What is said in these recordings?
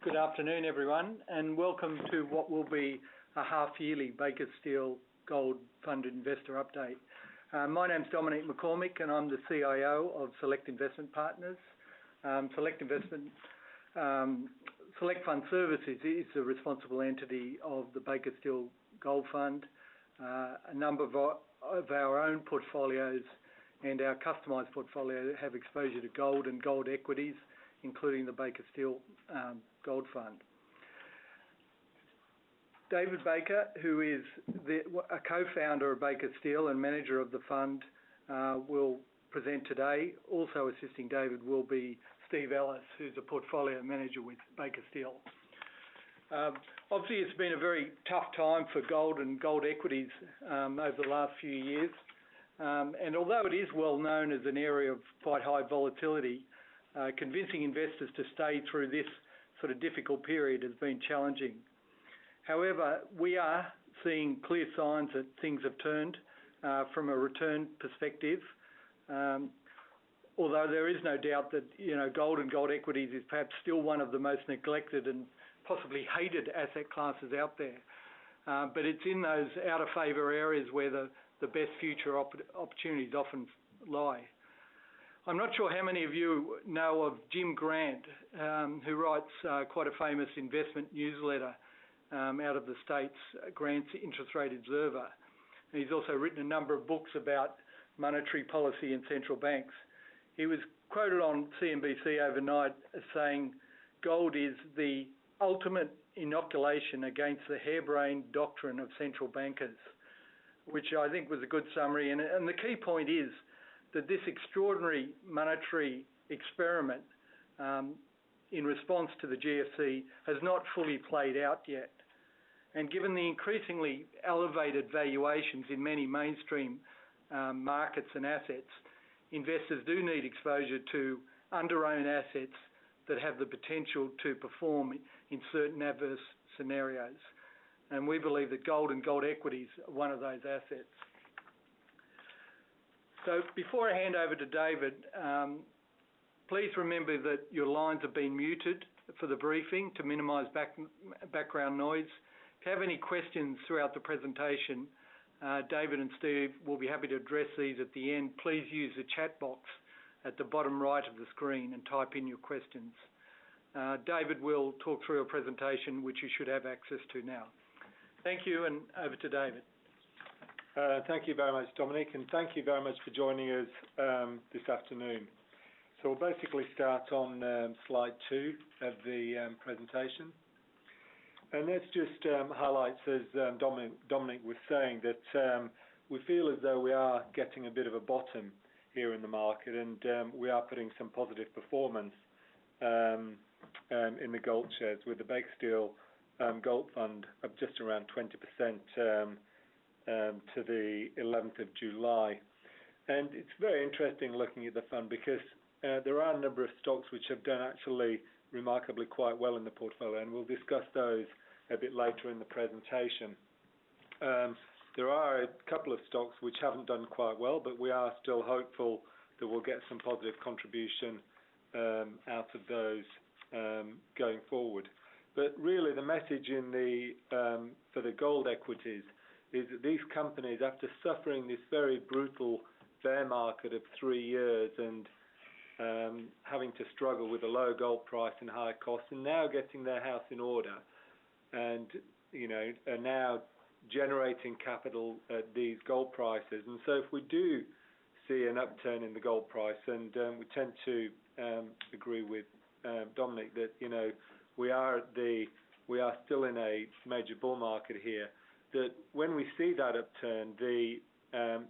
Good afternoon, everyone, and welcome to what will be a half-yearly Baker Steel Gold Fund Investor Update. My name's Dominic McCormick, and I'm the CIO of Select Investment Partners. Select Fund Services is the responsible entity of the Baker Steel Gold Fund. A number of our own portfolios and our customised portfolio have exposure to gold and gold equities, including the Baker Steel Gold Fund. David Baker, who is a co-founder of Baker Steel and manager of the fund, will present today. Also assisting David will be Steve Ellis, who's a portfolio manager with Baker Steel. Obviously, it's been a very tough time for gold and gold equities over the last few years. And although it is well known as an area of quite high volatility, convincing investors to stay through this sort of difficult period has been challenging. However, we are seeing clear signs that things have turned from a return perspective. Although there is no doubt that gold and gold equities is perhaps still one of the most neglected and possibly hated asset classes out there. But it's in those out of favour areas where the best future opportunities often lie. I'm not sure how many of you know of Jim Grant, who writes quite a famous investment newsletter out of the States, Grant's Interest Rate Observer. And he's also written a number of books about monetary policy and central banks. He was quoted on CNBC overnight as saying, "Gold is the ultimate inoculation against the harebrained doctrine of central bankers," which I think was a good summary. And the key point is that this extraordinary monetary experiment in response to the GFC has not fully played out yet. And given the increasingly elevated valuations in many mainstream markets and assets, investors do need exposure to under-owned assets that have the potential to perform in certain adverse scenarios. And we believe that gold and gold equities are one of those assets. So before I hand over to David, please remember that your lines have been muted for the briefing to minimise background noise. If you have any questions throughout the presentation, David and Steve will be happy to address these at the end. Please use the chat box at the bottom right of the screen and type in your questions. David will talk through a presentation which you should have access to now. Thank you, and over to David. Thank you very much, Dominic, and thank you very much for joining us this afternoon. So we'll basically start on slide 2 of the presentation. And let's just highlight, as Dominic was saying, that we feel as though we are getting a bit of a bottom here in the market, and we are putting some positive performance in the gold shares, with the Baker Steel Gold Fund of just around 20% to the 11th of July. And it's very interesting looking at the fund because there are a number of stocks which have done actually remarkably quite well in the portfolio, and we'll discuss those a bit later in the presentation. There are a couple of stocks which haven't done quite well, but we are still hopeful that we'll get some positive contribution out of those going forward. But really the message for the gold equities is that these companies, after suffering this very brutal bear market of 3 years and having to struggle with a low gold price and high costs, and now getting their house in order, and are now generating capital at these gold prices. And so if we do see an upturn in the gold price, and we tend to agree with Dominic that we are still in a major bull market here, that when we see that upturn,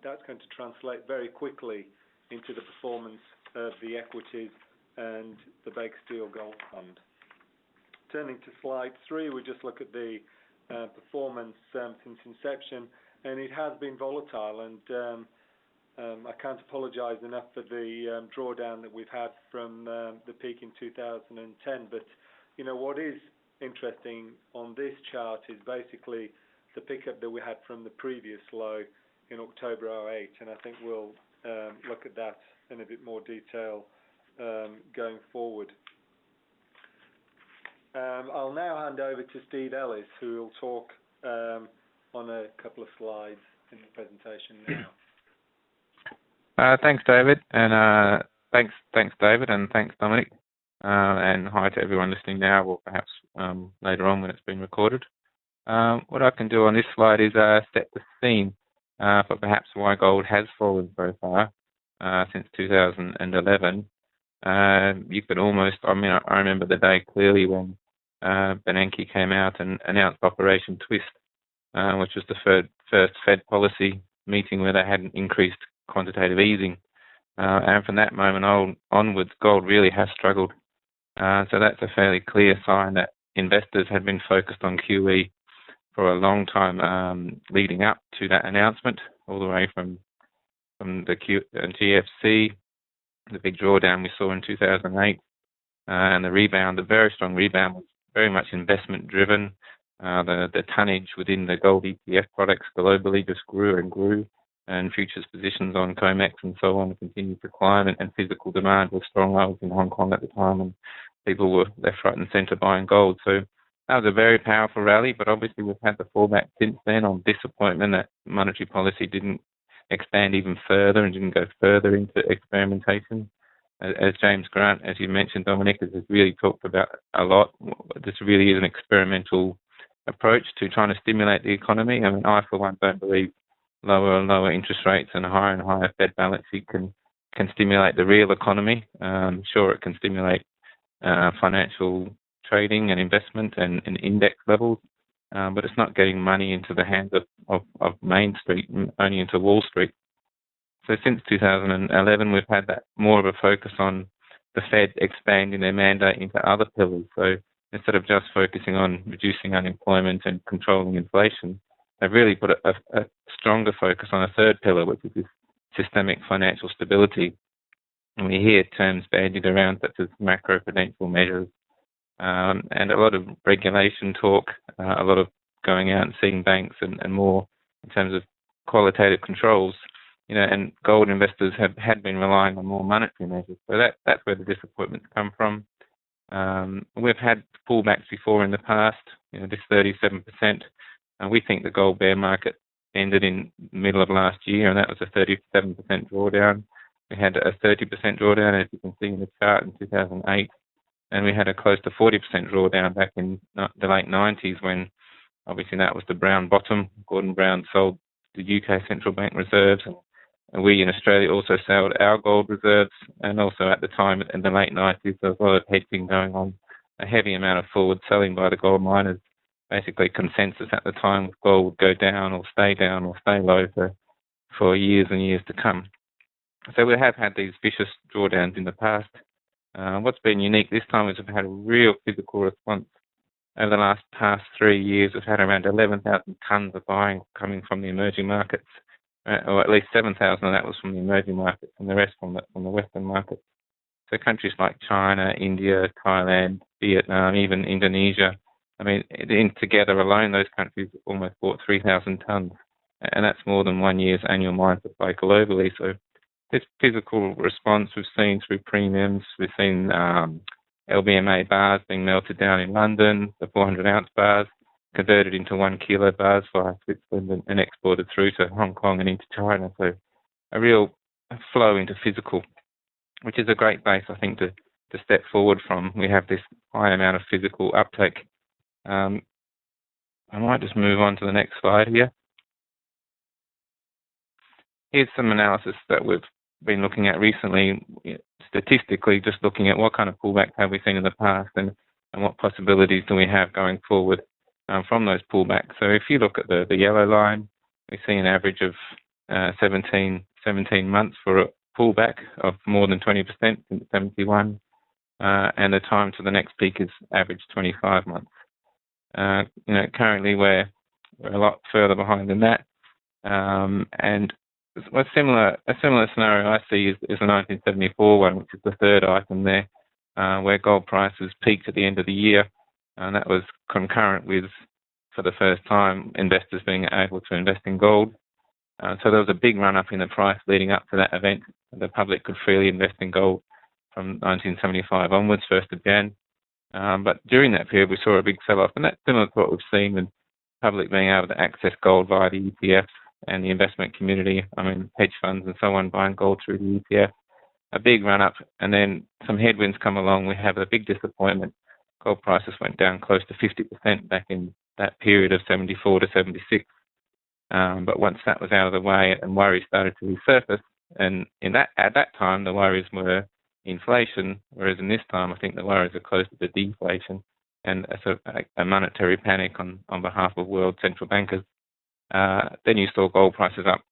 that's going to translate very quickly into the performance of the equities and the Baker Steel Gold Fund. Turning to slide 3, we just look at the performance since inception, and it has been volatile, and I can't apologise enough for the drawdown that we've had from the peak in 2010. But what is interesting on this chart is basically the pickup that we had from the previous low in October 2008, and I think we'll look at that in a bit more detail going forward. I'll now hand over to Steve Ellis, who will talk on a couple of slides in the presentation now. Thanks, David, and thanks, David, and thanks, Dominic, and hi to everyone listening now, or perhaps later on when it's been recorded. What I can do on this slide is set the scene for perhaps why gold has fallen so far since 2011. You could almost, I remember the day clearly when Bernanke came out and announced Operation Twist, which was the first Fed policy meeting where they hadn't increased quantitative easing. And from that moment onwards, gold really has struggled. So that's a fairly clear sign that investors had been focused on QE for a long time leading up to that announcement, all the way from the GFC, the big drawdown we saw in 2008, and the rebound, the very strong rebound, was very much investment driven. The tonnage within the gold ETF products globally just grew and grew, and futures positions on COMEX and so on continued to climb, and physical demand was strong. I was in Hong Kong at the time, and people were left, right and centre buying gold. So that was a very powerful rally, but obviously we've had the fallback since then on disappointment that monetary policy didn't expand even further and didn't go further into experimentation. As James Grant, as you mentioned, Dominic, has really talked about a lot. This really is an experimental approach to trying to stimulate the economy. I mean, I, for one, don't believe lower and lower interest rates and higher Fed balance sheet can stimulate the real economy. Sure, it can stimulate financial trading and investment and index levels, but it's not getting money into the hands of Main Street, only into Wall Street. So since 2011, we've had that more of a focus on the Fed expanding their mandate into other pillars. So instead of just focusing on reducing unemployment and controlling inflation, they've really put a stronger focus on a third pillar, which is this systemic financial stability. And we hear terms bandied around such as macroprudential measures, and a lot of regulation talk, a lot of going out and seeing banks and more in terms of qualitative controls. And gold investors had been relying on more monetary measures. So that's where the disappointments come from. We've had pullbacks before in the past, this 37%. And we think the gold bear market ended in the middle of last year, and that was a 37% drawdown. We had a 30% drawdown, as you can see in the chart, in 2008. And we had a close to 40% drawdown back in the late 90s when, obviously, that was the Brown bottom. Gordon Brown sold the UK central bank reserves, and we in Australia also sold our gold reserves. And also at the time, in the late 90s, there was a lot of hedging going on, a heavy amount of forward selling by the gold miners. Basically, consensus at the time was gold would go down or stay low for years and years to come. So we have had these vicious drawdowns in the past. What's been unique this time is we've had a real physical response. Over the past 3 years, we've had around 11,000 tonnes of buying coming from the emerging markets, or at least 7,000 of that was from the emerging markets, and the rest from the Western markets. So countries like China, India, Thailand, Vietnam, even Indonesia. I mean, together alone, those countries almost bought 3,000 tonnes, and that's more than 1 year's annual mine supply globally. So this physical response we've seen through premiums. We've seen LBMA bars being melted down in London, the 400-ounce bars converted into 1 kilo bars via Switzerland and exported through to Hong Kong and into China. So a real flow into physical, which is a great base, I think, to step forward from. We have this high amount of physical uptake. I might just move on to the next slide here. Here's some analysis that we've been looking at recently, statistically, just looking at what kind of pullback have we seen in the past and what possibilities do we have going forward from those pullbacks. So if you look at the yellow line, we see an average of 17 months for a pullback of more than 20% since 71, and the time to the next peak is average 25 months. Currently we're a lot further behind than that, and a similar scenario I see is the 1974 one, which is the third item there, where gold prices peaked at the end of the year, and that was concurrent with, for the first time, investors being able to invest in gold. So there was a big run-up in the price leading up to that event. The public could freely invest in gold from 1975 onwards, 1st of Jan. But during that period, we saw a big sell-off, and that's similar to what we've seen with public being able to access gold via the ETFs and the investment community, hedge funds and so on, buying gold through the ETF. A big run-up, and then some headwinds come along. We have a big disappointment. Gold prices went down close to 50% back in that period of 74 to 76. But once that was out of the way and worries started to resurface, and at that time the worries were inflation, whereas in this time I think the worries are closer to deflation and a monetary panic on behalf of world central bankers. Then you saw gold prices up,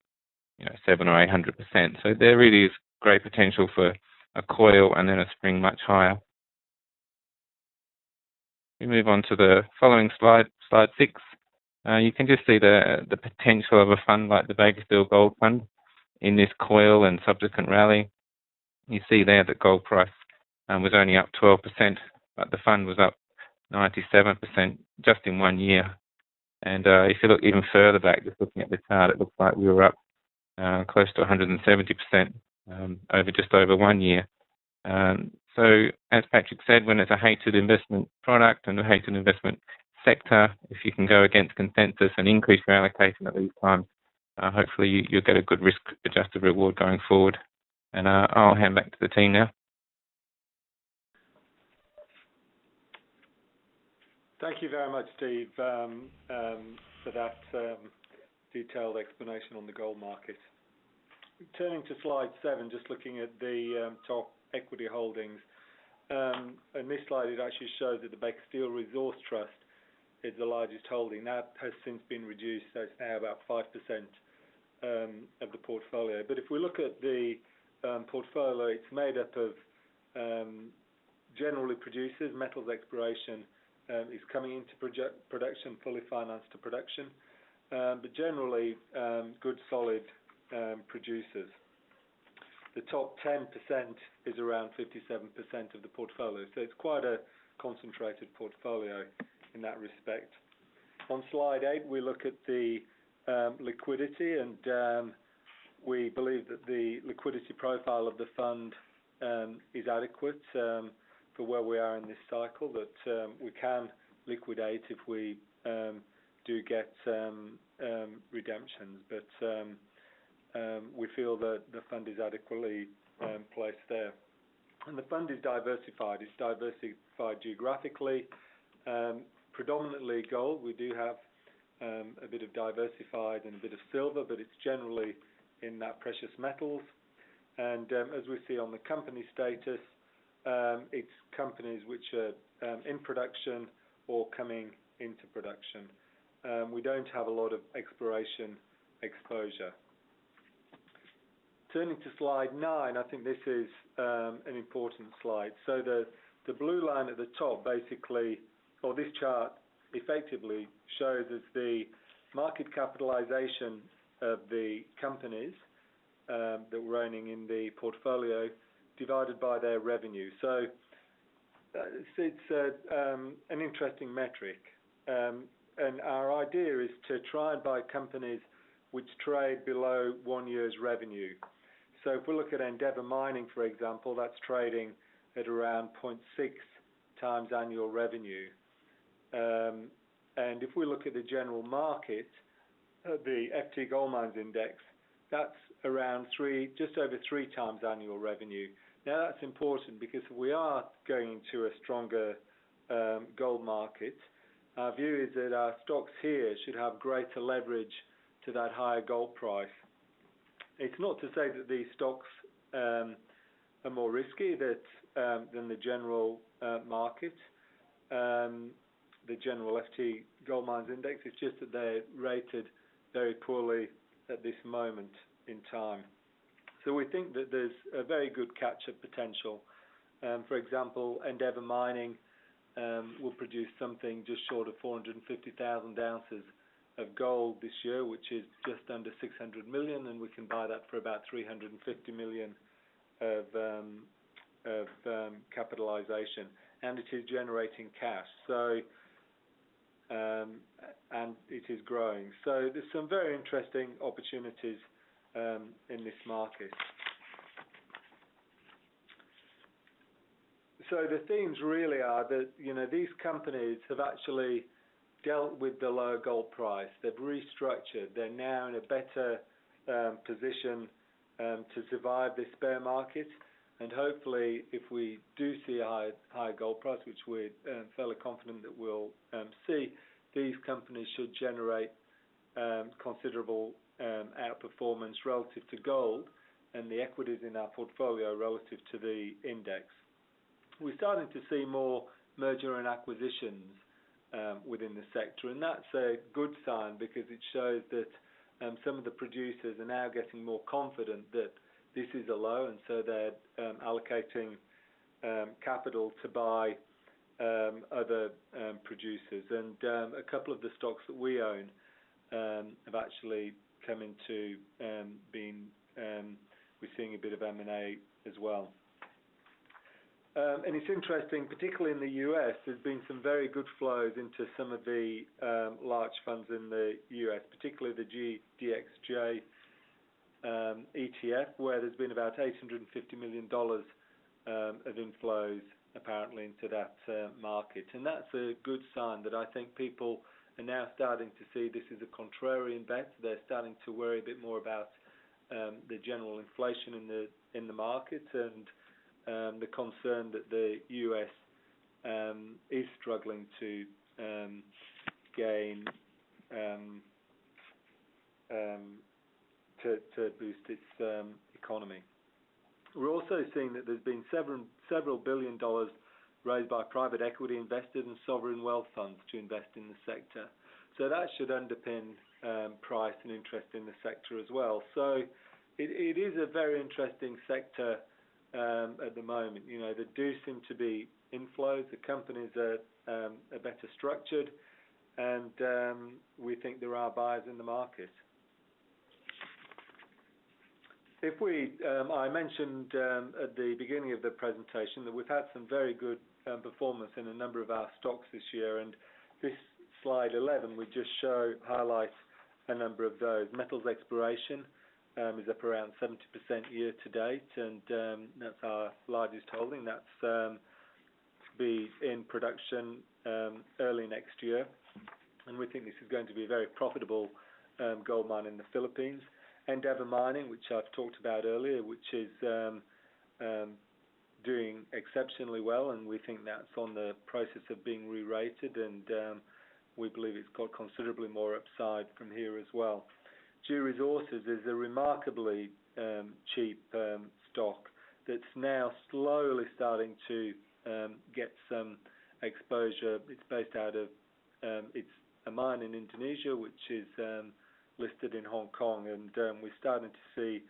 700 or 800%. So there really is great potential for a coil and then a spring much higher. We move on to the following slide, slide 6. You can just see the potential of a fund like the Bakersfield Gold Fund in this coil and subsequent rally. You see there that gold price was only up 12%, but the fund was up 97% just in 1 year. And if you look even further back, just looking at the chart, it looks like we were up close to 170% over just over 1 year. So as Patrick said, when it's a hated investment product and a hated investment sector, if you can go against consensus and increase your allocation at these times, hopefully you'll get a good risk-adjusted reward going forward. And I'll hand back to the team now. Thank you very much, Steve, for that detailed explanation on the gold market. Turning to slide 7, just looking at the top equity holdings. In this slide, it actually shows that the Bakersfield Resource Trust is the largest holding. That has since been reduced, so it's now about 5% of the portfolio. But if we look at the portfolio, it's made up of generally producers. Metals exploration is coming into production, fully financed to production, but generally good, solid producers. The top 10% is around 57% of the portfolio, so it's quite a concentrated portfolio in that respect. On slide 8, we look at the liquidity, and we believe that the liquidity profile of the fund is adequate for where we are in this cycle, that we can liquidate if we do get redemptions, but we feel that the fund is adequately placed there. And the fund is diversified. It's diversified geographically, predominantly gold. We do have a bit of diversified and a bit of silver, but it's generally in that precious metals. And as we see on the company status, it's companies which are in production or coming into production. We don't have a lot of exploration exposure. Turning to slide 9, I think this is an important slide. So the blue line at the top basically, or this chart effectively shows us the market capitalization of the companies that we're owning in the portfolio divided by their revenue. So it's an interesting metric. And our idea is to try and buy companies which trade below 1 year's revenue. So if we look at Endeavour Mining, for example, that's trading at around 0.6 times annual revenue. And if we look at the general market, the FT Gold Mines Index, that's around just over 3 times annual revenue. Now that's important because we are going into a stronger gold market. Our view is that our stocks here should have greater leverage to that higher gold price. It's not to say that these stocks are more risky than the general market, the general FT Gold Mines Index. It's just that they're rated very poorly at this moment in time. So we think that there's a very good catch-up potential. For example, Endeavour Mining will produce something just short of 450,000 ounces of gold this year, which is just under 600 million, and we can buy that for about 350 million of capitalization, and it is generating cash. So and it is growing. So there's some very interesting opportunities in this market. So the themes really are that, these companies have actually dealt with the low gold price. They've restructured. They're now in a better position to survive this bear market. And hopefully, if we do see a high gold price, which we're fairly confident that we'll see, these companies should generate considerable outperformance relative to gold and the equities in our portfolio relative to the index. We're starting to see more merger and acquisitions within the sector, and that's a good sign because it shows that some of the producers are now getting more confident that this is a low, and so they're allocating capital to buy other producers. And a couple of the stocks that we own have actually come into we're seeing a bit of M&A as well. And it's interesting, particularly in the US, there's been some very good flows into some of the large funds in the US, particularly the GDXJ ETF, where there's been about $850 million of inflows apparently into that market. And that's a good sign that I think people are now starting to see this is a contrarian bet. They're starting to worry a bit more about the general inflation in the market and the concern that the US is struggling to gain to boost its economy. We're also seeing that there's been several billion dollars raised by private equity investors and sovereign wealth funds to invest in the sector. So that should underpin price and interest in the sector as well. So it is a very interesting sector at the moment. There do seem to be inflows. The companies are better structured, and we think there are buyers in the market. If I mentioned at the beginning of the presentation that we've had some very good performance in a number of our stocks this year, and this slide 11 we just highlight a number of those. Metals exploration is up around 70% year to date, and that's our largest holding. That's be in production early next year, and we think this is going to be a very profitable gold mine in the Philippines. Endeavour Mining, which I've talked about earlier, which is doing exceptionally well, and we think that's on the process of being re-rated, and we believe it's got considerably more upside from here as well. G Resources is a remarkably cheap stock that's now slowly starting to get some exposure. It's based out of it's a mine in Indonesia, which is listed in Hong Kong, and we're starting to see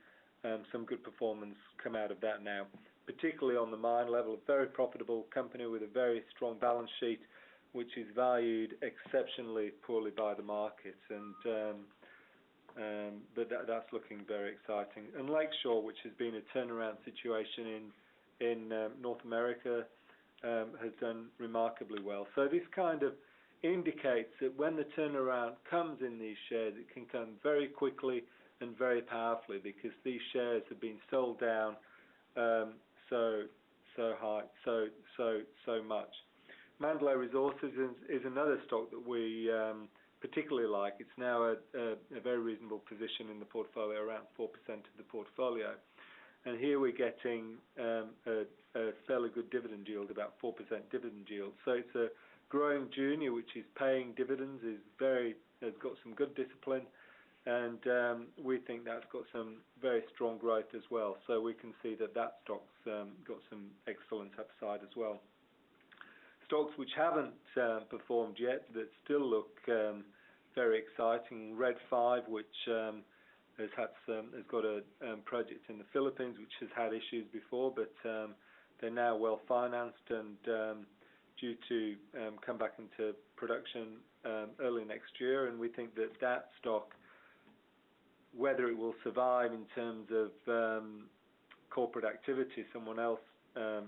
some good performance come out of that now, particularly on the mine level. A very profitable company with a very strong balance sheet, which is valued exceptionally poorly by the market, and but that's looking very exciting. And Lakeshore, which has been a turnaround situation in North America, has done remarkably well. So this kind of indicates that when the turnaround comes in these shares, it can come very quickly and very powerfully, because these shares have been sold down so much. Mandalay Resources is another stock that we particularly like. It's now a very reasonable position in the portfolio, around 4% of the portfolio. And here we're getting a fairly good dividend yield, about 4% dividend yield. So it's a growing junior which is paying dividends, has got some good discipline, and we think that's got some very strong growth as well. So we can see that stock's got some excellent upside as well. Stocks which haven't performed yet that still look very exciting. Red 5, which has got a project in the Philippines which has had issues before, but they're now well financed and due to come back into production early next year. And we think that stock, whether it will survive in terms of corporate activity, someone else,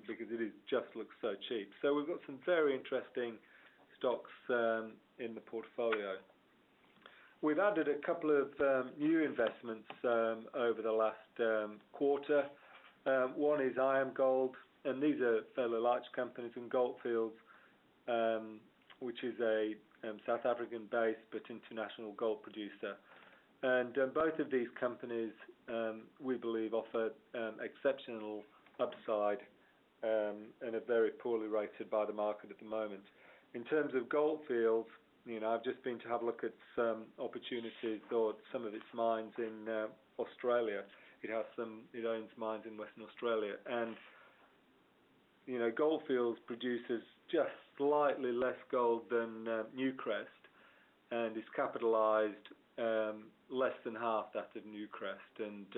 because just looks so cheap. So we've got some very interesting stocks in the portfolio. We've added a couple of new investments over the last quarter. One is IAMGOLD, and these are fairly large companies, and Goldfields, which is a South African-based but international gold producer. And both of these companies, we believe, offer exceptional upside and are very poorly rated by the market at the moment. In terms of Goldfields, I've just been to have a look at some opportunities or some of its mines in Australia. It owns mines in Western Australia, and Goldfields produces just slightly less gold than Newcrest, and is capitalised less than half that of Newcrest, and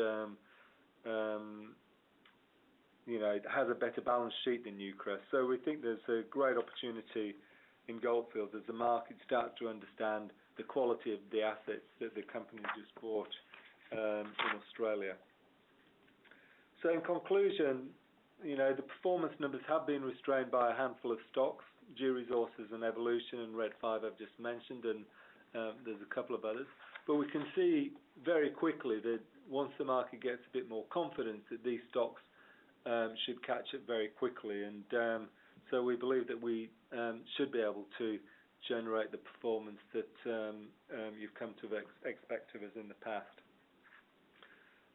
it has a better balance sheet than Newcrest. So we think there's a great opportunity in Goldfields as the market starts to understand the quality of the assets that the company just bought in Australia. So in conclusion, the performance numbers have been restrained by a handful of stocks, G Resources and Evolution and Red 5 I've just mentioned, and there's a couple of others. But we can see very quickly that once the market gets a bit more confidence, that these stocks should catch up very quickly, and so we believe that we should be able to generate the performance that you've come to expect of us in the past.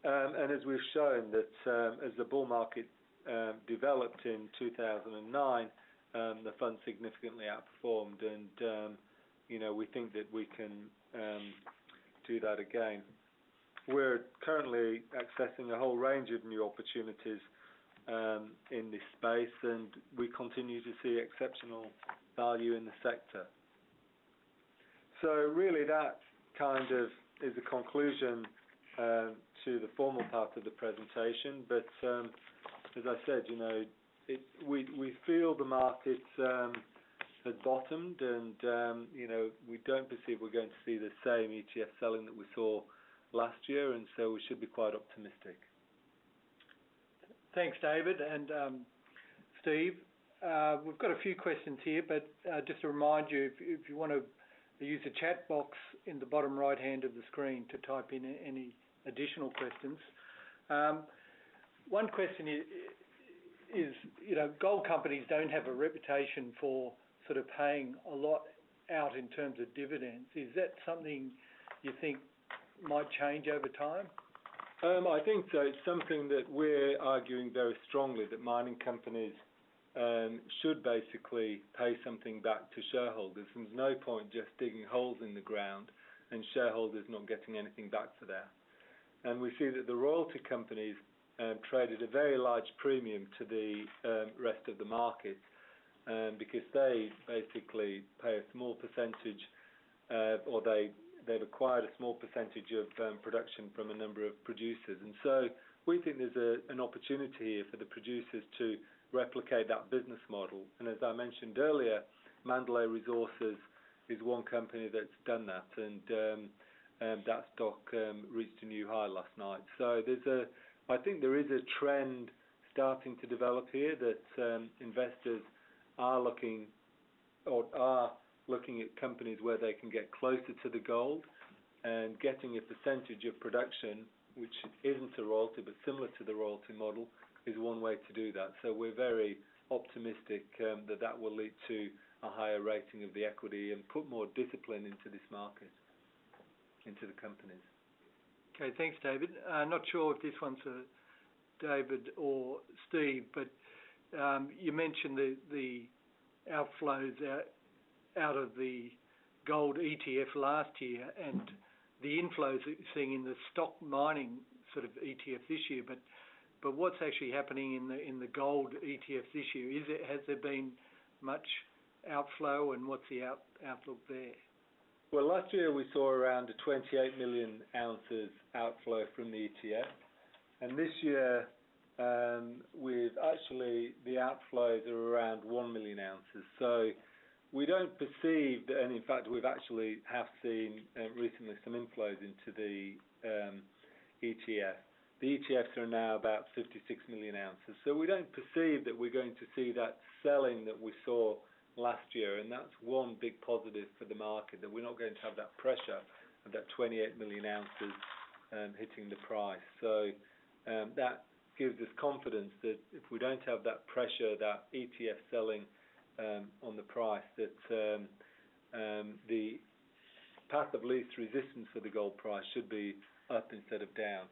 And as we've shown that as the bull market developed in 2009, the fund significantly outperformed, and we think that we can do that again. We're currently accessing a whole range of new opportunities in this space, and we continue to see exceptional value in the sector. So really that kind of is a conclusion to the formal part of the presentation, but as I said, we feel the market has bottomed, and we don't perceive we're going to see the same ETF selling that we saw last year, and so we should be quite optimistic. Thanks, David and Steve. We've got a few questions here, but just to remind you, if you want to use the chat box in the bottom right hand of the screen to type in any additional questions. One question is gold companies don't have a reputation for sort of paying a lot out in terms of dividends. Is that something you think might change over time? I think so. It's something that we're arguing very strongly, that mining companies should basically pay something back to shareholders. There's no point just digging holes in the ground and shareholders not getting anything back for that. And we see that the royalty companies trade at a very large premium to the rest of the market because they basically pay a small percentage or they've acquired a small percentage of production from a number of producers. And so we think there's an opportunity here for the producers to replicate that business model. And as I mentioned earlier, Mandalay Resources is one company that's done that, and that stock reached a new high last night. So I think there is a trend starting to develop here that investors are looking at companies where they can get closer to the gold, and getting a percentage of production, which isn't a royalty but similar to the royalty model, is one way to do that. So we're very optimistic that will lead to a higher rating of the equity and put more discipline into this market, into the companies. Okay, thanks, David. Not sure if this one's for David or Steve, but you mentioned the outflows out of the gold ETF last year and the inflows that you're seeing in the stock mining sort of ETF this year, but what's actually happening in the gold ETF this year? Has there been much outflow, and what's the outlook there? Well, last year we saw around 28 million ounces outflow from the ETF, and this year the outflows are around 1 million ounces. So we don't perceive that, and in fact we've actually seen recently some inflows into the ETF. The ETFs are now about 56 million ounces. So we don't perceive that we're going to see that selling that we saw last year, and that's one big positive for the market, that we're not going to have that pressure of that 28 million ounces hitting the price. So that gives us confidence that if we don't have that pressure, that ETF selling on the price, that the path of least resistance for the gold price should be up instead of down.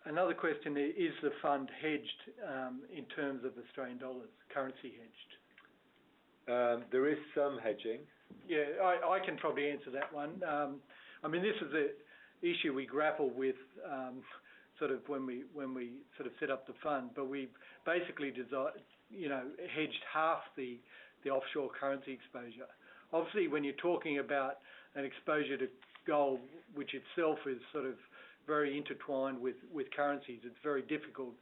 Another question is the fund hedged in terms of Australian dollars, currency hedged? There is some hedging. Yeah, I can probably answer that one. I mean, this is the issue we grapple with sort of when we sort of set up the fund, but we basically hedged half the offshore currency exposure. Obviously, when you're talking about an exposure to gold, which itself is sort of very intertwined with currencies, it's very difficult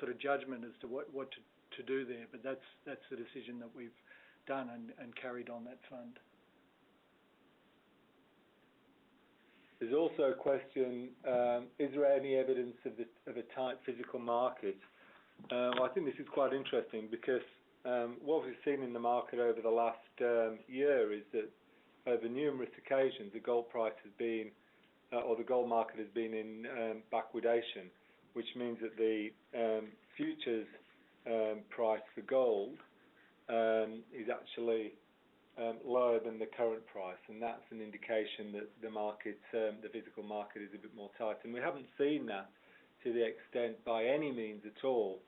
sort of judgment as to what to do there. But that's the decision that we've done and carried on that fund. There's also a question: is there any evidence of a tight physical market? I think this is quite interesting because what we've seen in the market over the last year is that over numerous occasions the gold price has been, or the gold market has been in backwardation, which means that the futures price for gold is actually lower than the current price, and that's an indication that the market, the physical market, is a bit more tight. And we haven't seen that to the extent by any means at all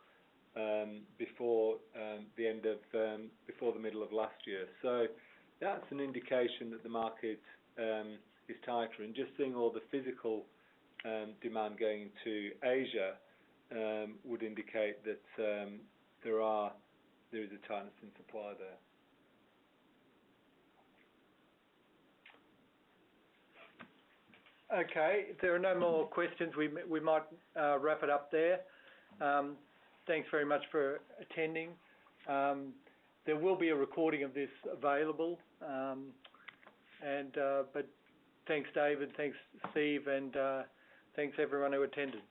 before the end of before the middle of last year. So that's an indication that the market is tighter, and just seeing all the physical demand going into Asia would indicate that there is a tightness in supply there. Okay, if there are no more questions, we might wrap it up there. Thanks very much for attending. There will be a recording of this available, but thanks David, thanks Steve, and thanks everyone who attended.